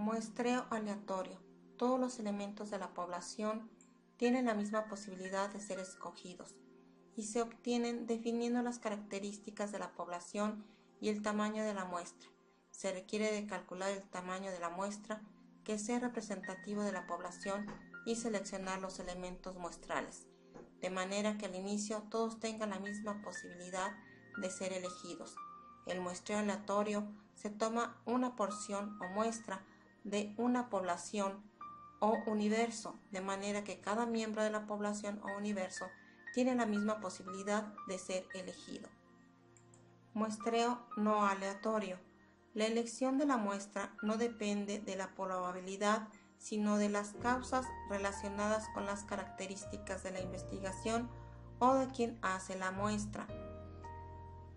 Muestreo aleatorio. Todos los elementos de la población tienen la misma posibilidad de ser escogidos y se obtienen definiendo las características de la población y el tamaño de la muestra. Se requiere de calcular el tamaño de la muestra que sea representativo de la población y seleccionar los elementos muestrales, de manera que al inicio todos tengan la misma posibilidad de ser elegidos. El muestreo aleatorio se toma una porción o muestra de una población o universo, de manera que cada miembro de la población o universo tiene la misma posibilidad de ser elegido. Muestreo no aleatorio. La elección de la muestra no depende de la probabilidad, sino de las causas relacionadas con las características de la investigación o de quien hace la muestra.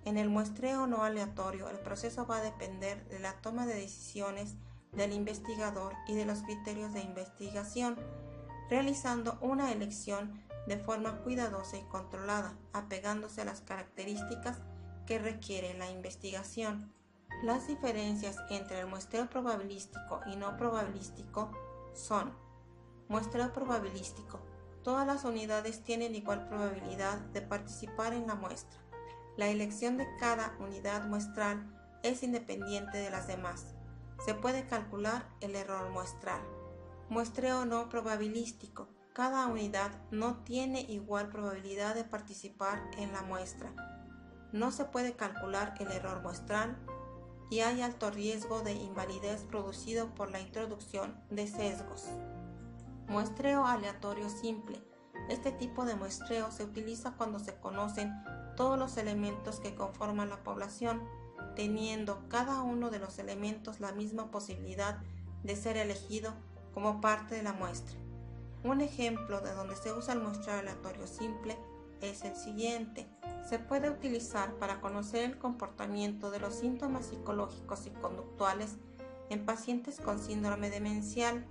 En el muestreo no aleatorio, el proceso va a depender de la toma de decisiones del investigador y de los criterios de investigación, realizando una elección de forma cuidadosa y controlada, apegándose a las características que requiere la investigación. Las diferencias entre el muestreo probabilístico y no probabilístico son: muestreo probabilístico. Todas las unidades tienen igual probabilidad de participar en la muestra. La elección de cada unidad muestral es independiente de las demás. Se puede calcular el error muestral. Muestreo no probabilístico. Cada unidad no tiene igual probabilidad de participar en la muestra. No se puede calcular el error muestral y hay alto riesgo de invalidez producido por la introducción de sesgos. Muestreo aleatorio simple. Este tipo de muestreo se utiliza cuando se conocen todos los elementos que conforman la población, teniendo cada uno de los elementos la misma posibilidad de ser elegido como parte de la muestra. Un ejemplo de donde se usa el muestreo aleatorio simple es el siguiente. Se puede utilizar para conocer el comportamiento de los síntomas psicológicos y conductuales en pacientes con síndrome demencial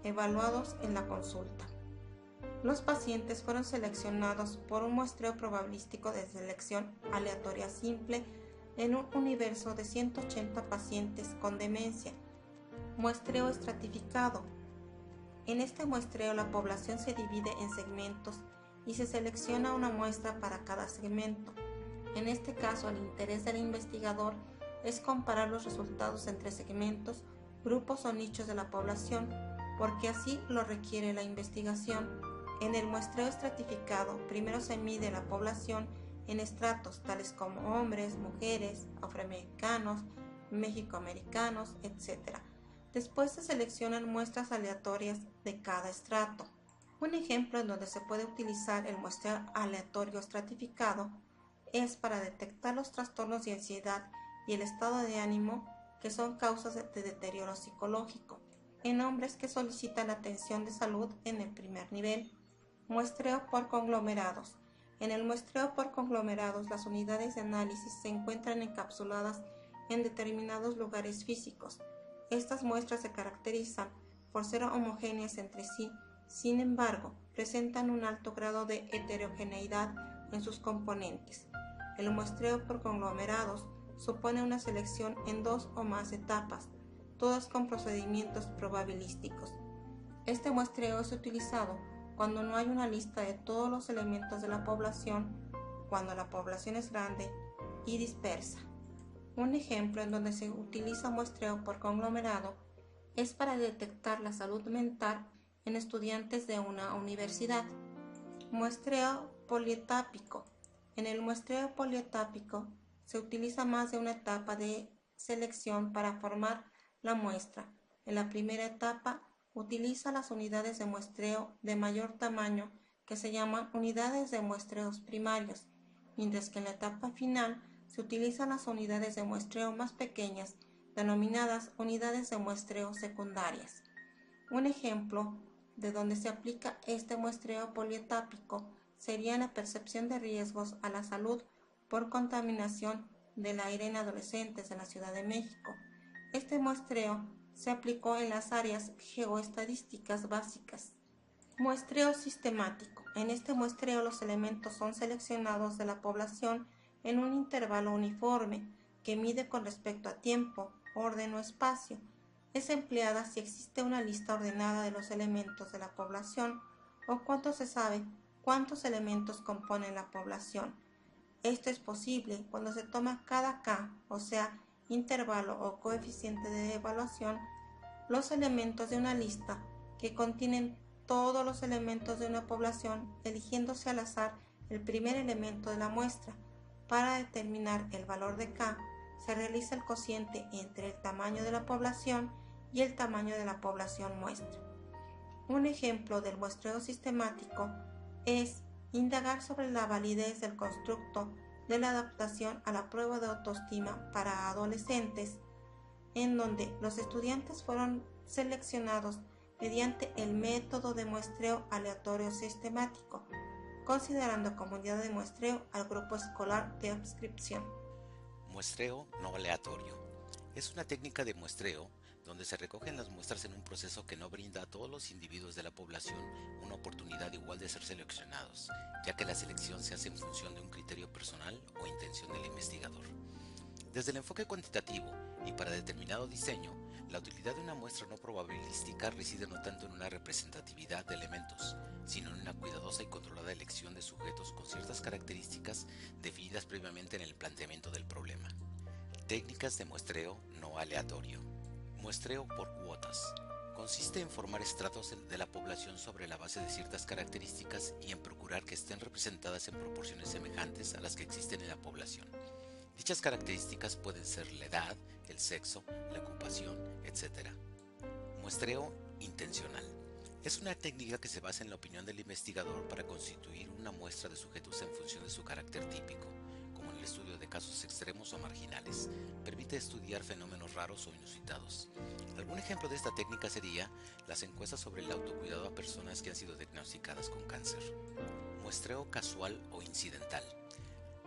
evaluados en la consulta. Los pacientes fueron seleccionados por un muestreo probabilístico de selección aleatoria simple en un universo de 180 pacientes con demencia. Muestreo estratificado. En este muestreo la población se divide en segmentos y se selecciona una muestra para cada segmento. En este caso, el interés del investigador es comparar los resultados entre segmentos, grupos o nichos de la población, porque así lo requiere la investigación. En el muestreo estratificado, primero se mide la población en estratos tales como hombres, mujeres, afroamericanos, mexicoamericanos, etc. Después se seleccionan muestras aleatorias de cada estrato. Un ejemplo en donde se puede utilizar el muestreo aleatorio estratificado es para detectar los trastornos de ansiedad y el estado de ánimo que son causas de deterioro psicológico en hombres que solicitan atención de salud en el primer nivel. Muestreo por conglomerados. En el muestreo por conglomerados, las unidades de análisis se encuentran encapsuladas en determinados lugares físicos. Estas muestras se caracterizan por ser homogéneas entre sí, sin embargo, presentan un alto grado de heterogeneidad en sus componentes. El muestreo por conglomerados supone una selección en 2 o más etapas, todas con procedimientos probabilísticos. Este muestreo es utilizado cuando no hay una lista de todos los elementos de la población, cuando la población es grande y dispersa. Un ejemplo en donde se utiliza muestreo por conglomerado es para detectar la salud mental en estudiantes de una universidad. Muestreo polietápico. En el muestreo polietápico se utiliza más de una etapa de selección para formar la muestra. En la primera etapa utiliza las unidades de muestreo de mayor tamaño que se llaman unidades de muestreos primarios, mientras que en la etapa final se utilizan las unidades de muestreo más pequeñas denominadas unidades de muestreo secundarias. Un ejemplo de donde se aplica este muestreo polietápico sería la percepción de riesgos a la salud por contaminación del aire en adolescentes en la Ciudad de México. Este muestreo se aplicó en las áreas geoestadísticas básicas. Muestreo sistemático. En este muestreo los elementos son seleccionados de la población en un intervalo uniforme que mide con respecto a tiempo, orden o espacio. es empleada si existe una lista ordenada de los elementos de la población o cuando se sabe cuántos elementos componen la población. Esto es posible cuando se toma cada K, o sea, intervalo o coeficiente de evaluación, los elementos de una lista que contienen todos los elementos de una población, eligiéndose al azar el primer elemento de la muestra. Para determinar el valor de K, se realiza el cociente entre el tamaño de la población y el tamaño de la población muestra. Un ejemplo del muestreo sistemático es indagar sobre la validez del constructo de la adaptación a la prueba de autoestima para adolescentes, en donde los estudiantes fueron seleccionados mediante el método de muestreo aleatorio sistemático, considerando como unidad de muestreo al grupo escolar de adscripción. Muestreo no aleatorio. Es una técnica de muestreo donde se recogen las muestras en un proceso que no brinda a todos los individuos de la población una oportunidad igual de ser seleccionados, ya que la selección se hace en función de un criterio personal o intención del investigador. Desde el enfoque cuantitativo y para determinado diseño, la utilidad de una muestra no probabilística reside no tanto en una representatividad de elementos, sino en una cuidadosa y controlada elección de sujetos con ciertas características definidas previamente en el planteamiento del problema. Técnicas de muestreo no aleatorio. Muestreo por cuotas. Consiste en formar estratos de la población sobre la base de ciertas características y en procurar que estén representadas en proporciones semejantes a las que existen en la población. Dichas características pueden ser la edad, el sexo, la ocupación, etc. Muestreo intencional. Es una técnica que se basa en la opinión del investigador para constituir una muestra de sujetos en función de su carácter típico, como en el estudio de casos extremos o marginales. Permite estudiar fenómenos raros o inusitados. Algún ejemplo de esta técnica sería las encuestas sobre el autocuidado a personas que han sido diagnosticadas con cáncer. Muestreo casual o incidental.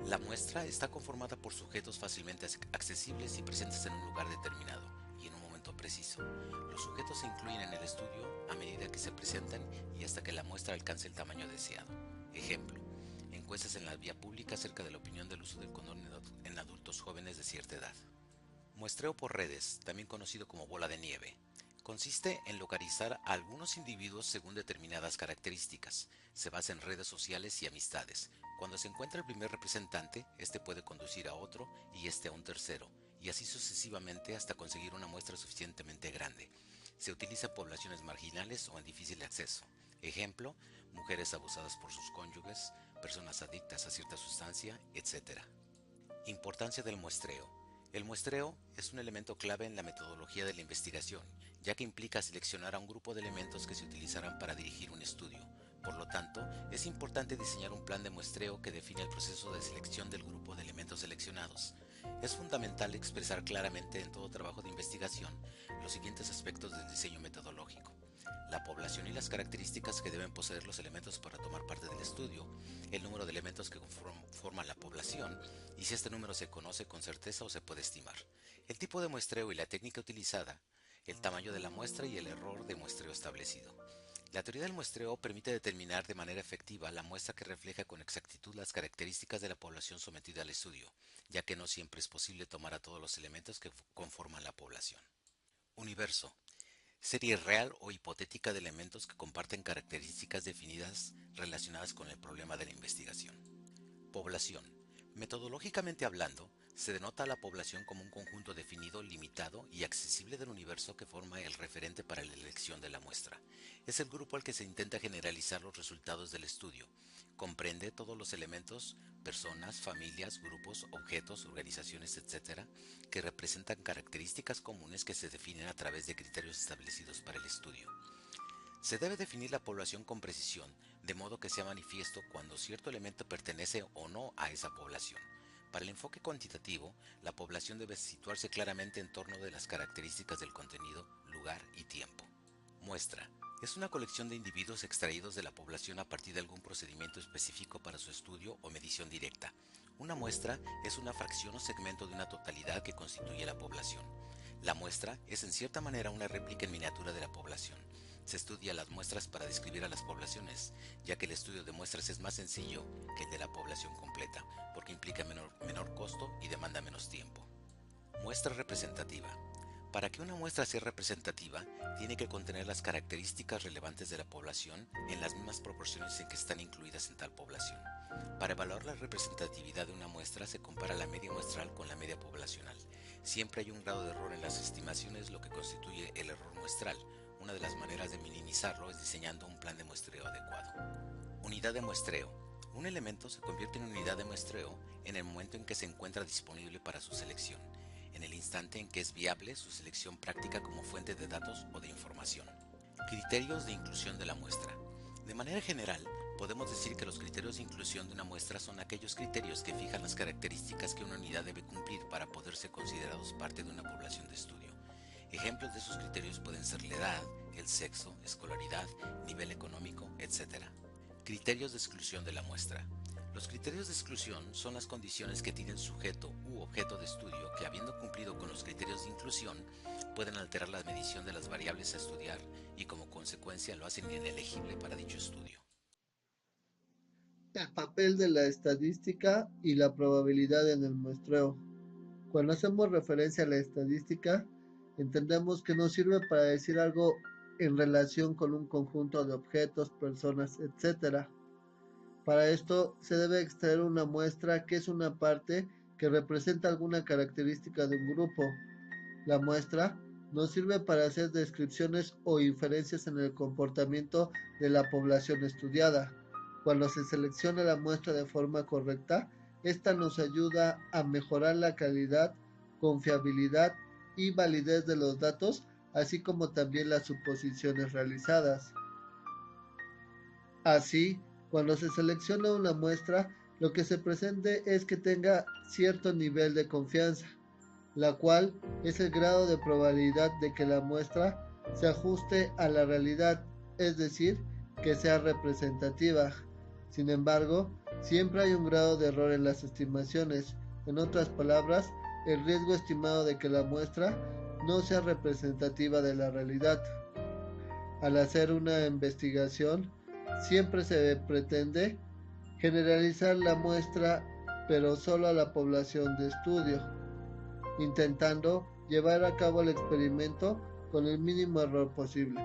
La muestra está conformada por sujetos fácilmente accesibles y presentes en un lugar determinado y en un momento preciso. Los sujetos se incluyen en el estudio a medida que se presentan y hasta que la muestra alcance el tamaño deseado. Ejemplo: encuestas en la vía pública acerca de la opinión del uso del condón en adultos jóvenes de cierta edad. Muestreo por redes, también conocido como bola de nieve. Consiste en localizar a algunos individuos según determinadas características. Se basa en redes sociales y amistades. Cuando se encuentra el primer representante, este puede conducir a otro y este a un tercero, y así sucesivamente hasta conseguir una muestra suficientemente grande. Se utiliza en poblaciones marginales o en difícil acceso. Ejemplo: mujeres abusadas por sus cónyuges, personas adictas a cierta sustancia, etc. Importancia del muestreo. El muestreo es un elemento clave en la metodología de la investigación, ya que implica seleccionar a un grupo de elementos que se utilizarán para dirigir un estudio. Por lo tanto, es importante diseñar un plan de muestreo que define el proceso de selección del grupo de elementos seleccionados. Es fundamental expresar claramente en todo trabajo de investigación los siguientes aspectos del diseño metodológico: la población y las características que deben poseer los elementos para tomar parte del estudio, el número de elementos que forman la población y si este número se conoce con certeza o se puede estimar, el tipo de muestreo y la técnica utilizada, el tamaño de la muestra y el error de muestreo establecido. La teoría del muestreo permite determinar de manera efectiva la muestra que refleja con exactitud las características de la población sometida al estudio, ya que no siempre es posible tomar a todos los elementos que conforman la población. Universo. Serie real o hipotética de elementos que comparten características definidas relacionadas con el problema de la investigación. Población. Metodológicamente hablando, se denota a la población como un conjunto definido, limitado y accesible del universo que forma el referente para la elección de la muestra. Es el grupo al que se intenta generalizar los resultados del estudio. Comprende todos los elementos, personas, familias, grupos, objetos, organizaciones, etc., que representan características comunes que se definen a través de criterios establecidos para el estudio. Se debe definir la población con precisión, de modo que sea manifiesto cuando cierto elemento pertenece o no a esa población. Para el enfoque cuantitativo, la población debe situarse claramente en torno de las características del contenido, lugar y tiempo. Muestra. Es una colección de individuos extraídos de la población a partir de algún procedimiento específico para su estudio o medición directa. Una muestra es una fracción o segmento de una totalidad que constituye la población. La muestra es en cierta manera una réplica en miniatura de la población. Se estudia las muestras para describir a las poblaciones, ya que el estudio de muestras es más sencillo que el de la población completa, porque implica menor costo y demanda menos tiempo. Muestra representativa. Para que una muestra sea representativa, tiene que contener las características relevantes de la población en las mismas proporciones en que están incluidas en tal población. Para evaluar la representatividad de una muestra se compara la media muestral con la media poblacional. Siempre hay un grado de error en las estimaciones, lo que constituye el error muestral. Una de las maneras de minimizarlo es diseñando un plan de muestreo adecuado. Unidad de muestreo. Un elemento se convierte en unidad de muestreo en el momento en que se encuentra disponible para su selección, en el instante en que es viable su selección práctica como fuente de datos o de información. Criterios de inclusión de la muestra. De manera general, podemos decir que los criterios de inclusión de una muestra son aquellos criterios que fijan las características que una unidad debe cumplir para poder ser considerados parte de una población de estudio. Ejemplos de esos criterios pueden ser la edad, el sexo, escolaridad, nivel económico, etc. Criterios de exclusión de la muestra. Los criterios de exclusión son las condiciones que tiene el sujeto u objeto de estudio que, habiendo cumplido con los criterios de inclusión, pueden alterar la medición de las variables a estudiar y como consecuencia lo hacen inelegible para dicho estudio. El papel de la estadística y la probabilidad en el muestreo. Cuando hacemos referencia a la estadística, entendemos que nos sirve para decir algo en relación con un conjunto de objetos, personas, etc. Para esto se debe extraer una muestra que es una parte que representa alguna característica de un grupo. La muestra nos sirve para hacer descripciones o inferencias en el comportamiento de la población estudiada. Cuando se selecciona la muestra de forma correcta, esta nos ayuda a mejorar la calidad, confiabilidad y validez de los datos, así como también las suposiciones realizadas. Así, cuando se selecciona una muestra, lo que se pretende es que tenga cierto nivel de confianza, la cual es el grado de probabilidad de que la muestra se ajuste a la realidad, es decir, que sea representativa. Sin embargo, siempre hay un grado de error en las estimaciones. En otras palabras, el riesgo estimado de que la muestra no sea representativa de la realidad. Al hacer una investigación, siempre se pretende generalizar la muestra, pero solo a la población de estudio, intentando llevar a cabo el experimento con el mínimo error posible.